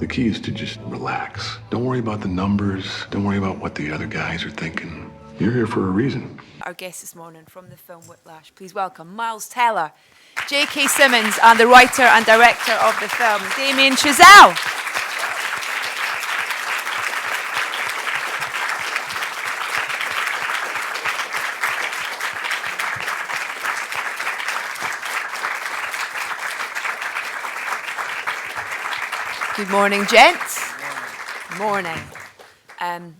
The key is to just relax. Don't worry about the numbers. Don't worry about what the other guys are thinking. You're here for a reason. Our guest this morning from the film Whiplash, please welcome Miles Teller, J.K. Simmons, and the writer and director of the film, Damian Chazelle. Good morning, gents. Morning.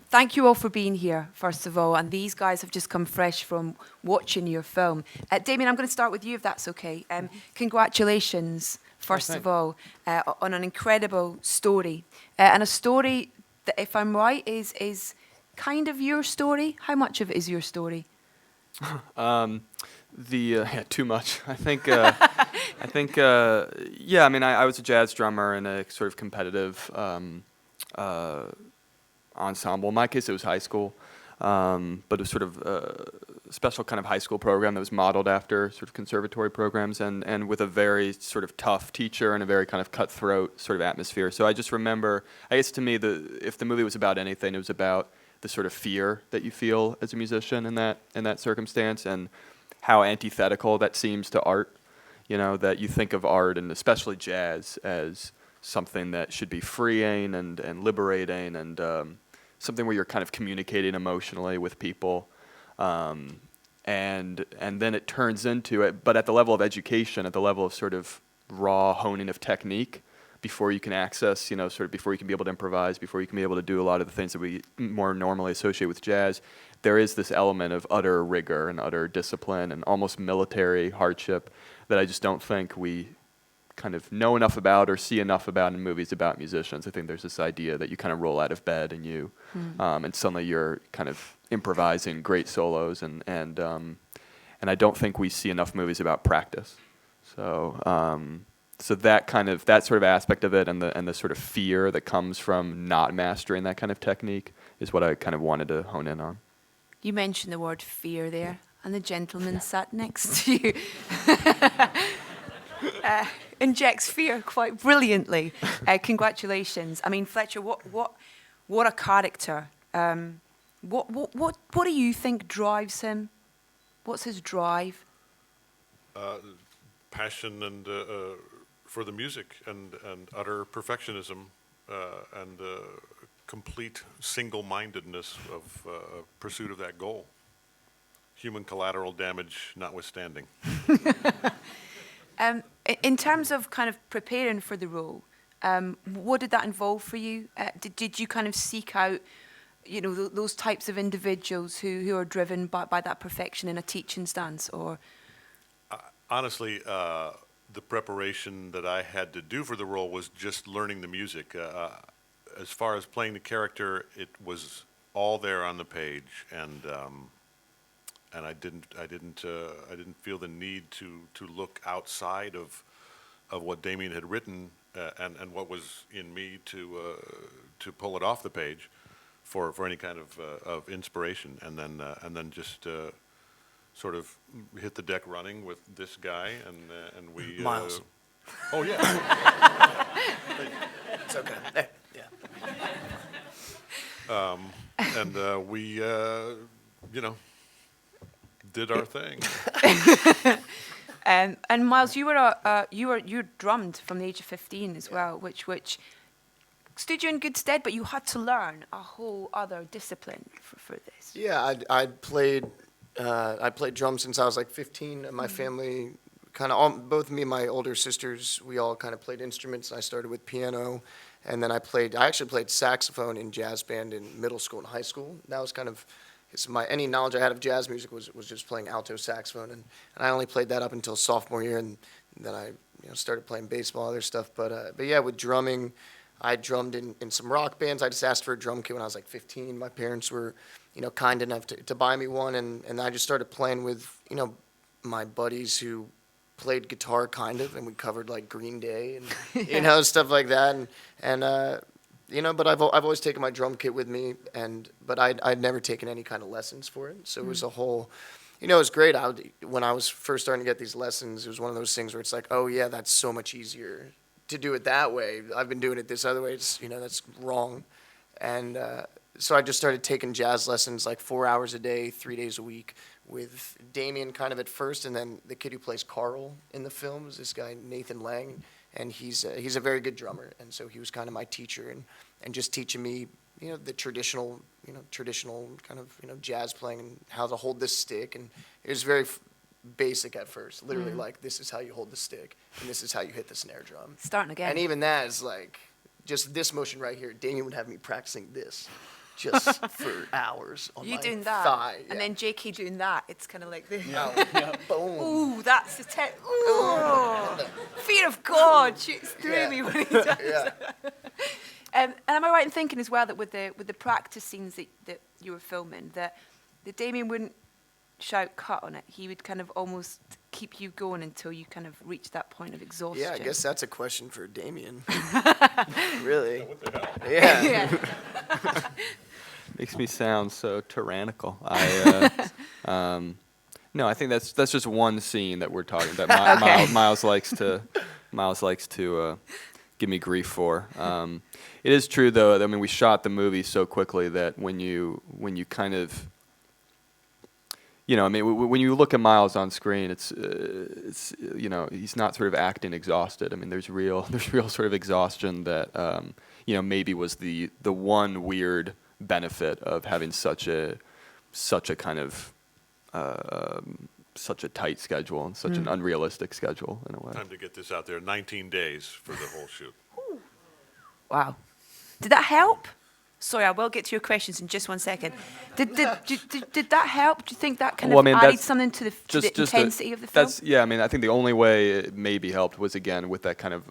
Thank you all for being here, first of all. And these guys have just come fresh from watching your film. Damien, I'm going to start with you, if that's okay. Congratulations, first of all, on an incredible story. And a story that, if I'm right, is kind of your story. How much of it is your story? Too much. I mean, I was a jazz drummer in a sort of competitive ensemble. In my case, it was high school, but it was sort of a special kind of high school program that was modeled after sort of conservatory programs, and with a very sort of tough teacher and a very kind of cutthroat sort of atmosphere. So I just remember, I guess to me, if the movie was about anything, it was about the sort of fear that you feel as a musician in that circumstance, and how antithetical that seems to art. You know, that you think of art, and especially jazz, as something that should be freeing and liberating, and something where you're kind of communicating emotionally with people, and then it turns into it, but at the level of education, at the level of sort of raw honing of technique, before you can access, sort of before you can be able to improvise, before you can be able to do a lot of the things that we more normally associate with jazz, there is this element of utter rigor and utter discipline and almost military hardship that I just don't think we kind of know enough about or see enough about in movies about musicians. I think there's this idea that you kind of roll out of bed and and suddenly you're kind of improvising great solos, and I don't think we see enough movies about practice. So that sort of aspect of it, and the sort of fear that comes from not mastering that kind of technique, is what I kind of wanted to hone in on. You mentioned the word fear there, and the gentleman sat next to you. Injects fear quite brilliantly. Congratulations. I mean, Fletcher, what a character. What do you think drives him? What's his drive? Passion and for the music, and utter perfectionism, and complete single-mindedness of pursuit of that goal. Human collateral damage notwithstanding. In terms of kind of preparing for the role, what did that involve for you? Did you kind of seek out, those types of individuals who are driven by that perfection in a teaching stance, or? Honestly, the preparation that I had to do for the role was just learning the music. As far as playing the character, it was all there on the page, and I didn't feel the need to look outside of what Damian had written, and what was in me to pull it off the page for any kind of inspiration, and then just sort of hit the deck running with this guy, and we Miles. Oh yeah. It's okay. There. Yeah. And we did our thing. And Miles, you drummed from the age of 15 as well, which stood you in good stead, but you had to learn a whole other discipline for this. Yeah, I played drums since I was like 15. And my family, both me and my older sisters, we all kind of played instruments. I started with piano, and then I actually played saxophone in jazz band in middle school and high school. That was kind of any knowledge I had of jazz music was just playing alto saxophone, and I only played that up until sophomore year, and then I started playing baseball, other stuff. But yeah, with drumming, I drummed in some rock bands. I just asked for a drum kit when I was like 15. My parents were kind enough to buy me one, and I just started playing with my buddies who played guitar kind of, and we covered like Green Day and stuff like that, and but I've always taken my drum kit with me, but I'd never taken any kind of lessons for it. So it was a whole, it was great. When I was first starting to get these lessons, it was one of those things where it's like, oh yeah, that's so much easier to do it that way. I've been doing it this other way. It's, that's wrong. And so I just started taking jazz lessons like 4 hours a day, 3 days a week with Damian kind of at first, and then the kid who plays Carl in the film is this guy, Nathan Lang, and he's a very good drummer. And so he was kind of my teacher and just teaching me, the traditional kind of, jazz playing and how to hold this stick. And it was very basic at first, literally like, this is how you hold the stick, and this is how you hit the snare drum. Starting again. And even that is like, just this motion right here, Damian would have me practicing this just for hours on You my doing that, thigh. and then JK doing that. It's kind of like this. Boom. Ooh, that's the ooh. Fear of God shoots through me when he does that. And am I right in thinking as well that with the practice scenes that you were filming, that Damian wouldn't shout cut on it? He would kind of almost keep you going until you kind of reach that point of exhaustion. Yeah, I guess that's a question for Damian. Really? Yeah. Makes me sound so tyrannical. No, I think that's just one scene that we're talking about. Okay. Miles likes to give me grief for. It is true though. I mean, we shot the movie so quickly that when you kind of, I mean, when you look at Miles on screen, it's he's not sort of acting exhausted. I mean, there's real sort of exhaustion that maybe was the one weird benefit of having such a kind of such a tight schedule and such an unrealistic schedule in a way. Time to get this out there. 19 days for the whole shoot. Wow. Did that help? Sorry, I will get to your questions in just one second. Did that help? Do you think that kind of added something to the intensity of the film? I mean, I think the only way it maybe helped was, again, with that kind of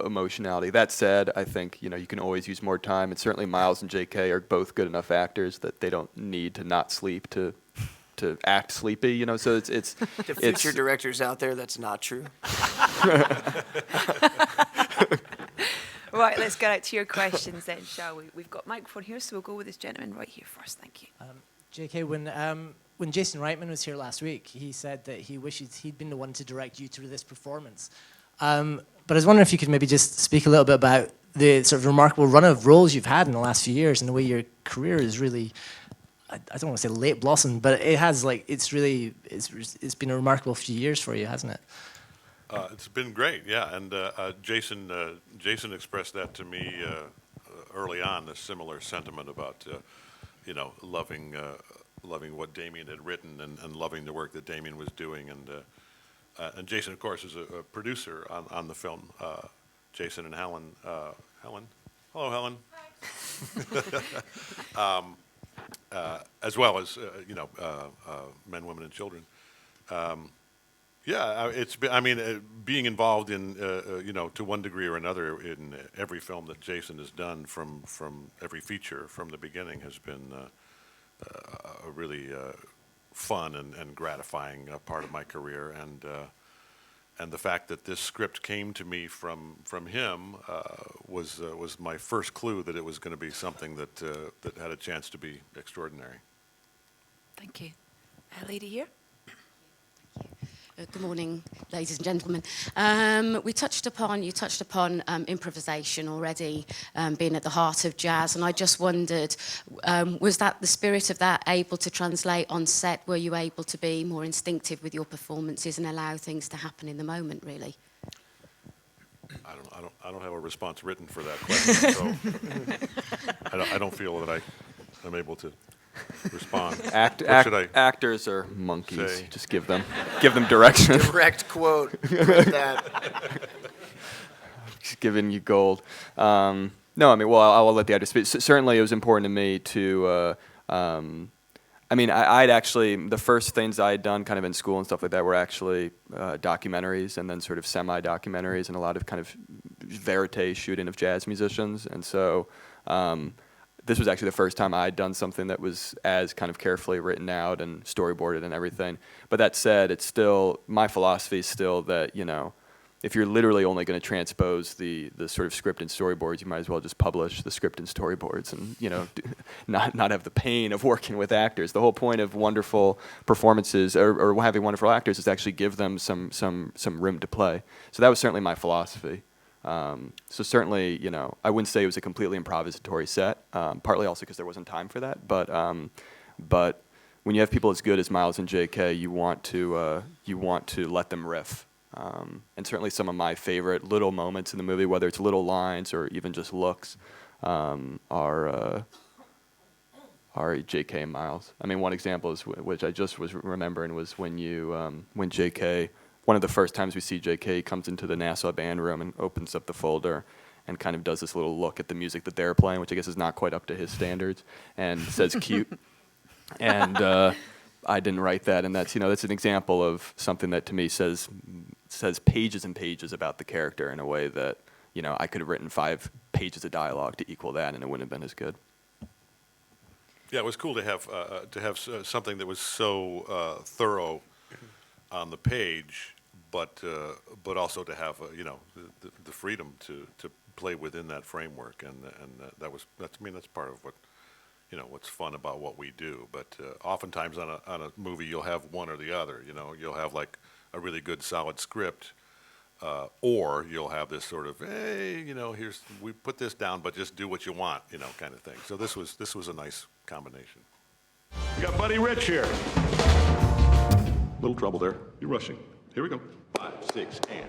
emotionality. That said, I think, you can always use more time. And certainly Miles and JK are both good enough actors that they don't need to not sleep to act sleepy, so it's To future directors out there, that's not true. Right, let's get out to your questions then, shall we? We've got a microphone here, so we'll go with this gentleman right here first. Thank you. JK, when Jason Reitman was here last week, he said that he wishes he'd been the one to direct you through this performance. But I was wondering if you could maybe just speak a little bit about the sort of remarkable run of roles you've had in the last few years and the way your career is really, I don't want to say late blossomed, but it has it's been a remarkable few years for you, hasn't it? It's been great, yeah. And Jason expressed that to me early on, a similar sentiment about, loving what Damian had written and loving the work that Damian was doing. And Jason, of course, is a producer on the film. Jason and Helen. Helen. Hello, Helen. As well as, men, women, and children. Yeah, it's been, I mean, being involved in, to one degree or another in every film that Jason has done from every feature from the beginning has been a really fun and gratifying part of my career. And the fact that this script came to me from him was my first clue that it was going to be something that had a chance to be extraordinary. Thank you. Lady here. Good morning, ladies and gentlemen. You touched upon improvisation already being at the heart of jazz, and I just wondered, was that the spirit of that able to translate on set? Were you able to be more instinctive with your performances and allow things to happen in the moment, really? I don't have a response written for that question, so I don't feel that I'm able to respond. Actors are monkeys. Say. Just give them direction. Direct quote. Like that. Just giving you gold. No, I mean, well, I'll let the actors speak. Certainly, it was important to me to. I mean, I'd actually, the first things I had done kind of in school and stuff like that were actually documentaries and then sort of semi-documentaries and a lot of kind of verite shooting of jazz musicians. And so this was actually the first time I'd done something that was as kind of carefully written out and storyboarded and everything. But that said, it's still, my philosophy is still that, if you're literally only going to transpose the sort of script and storyboards, you might as well just publish the script and storyboards and, not have the pain of working with actors. The whole point of wonderful performances or having wonderful actors is to actually give them some room to play. So that was certainly my philosophy. So certainly, you know, I wouldn't say it was a completely improvisatory set, partly also because there wasn't time for that. But when you have people as good as Miles and J.K., you want to let them riff. And certainly some of my favorite little moments in the movie, whether it's little lines or even just looks, are J.K. and Miles. I mean, one example is which I just was remembering was when J.K. One of the first times we see J.K. comes into the Nassau band room and opens up the folder and kind of does this little look at the music that they're playing, which I guess is not quite up to his standards, and says cute. And I didn't write that, and that's an example of something that to me says pages and pages about the character in a way that I could have written 5 pages of dialogue to equal that, and it wouldn't have been as good. Yeah, it was cool to have something that was so thorough on the page, but also to have the freedom to play within that framework, and that's part of what what's fun about what we do. But oftentimes on a movie you'll have one or the other. You'll have like a really good solid script, or you'll have this sort of we put this down, but just do what you want, kind of thing. So this was a nice combination. We got Buddy Rich here. Little trouble there. You're rushing. Here we go. 5, 6, and.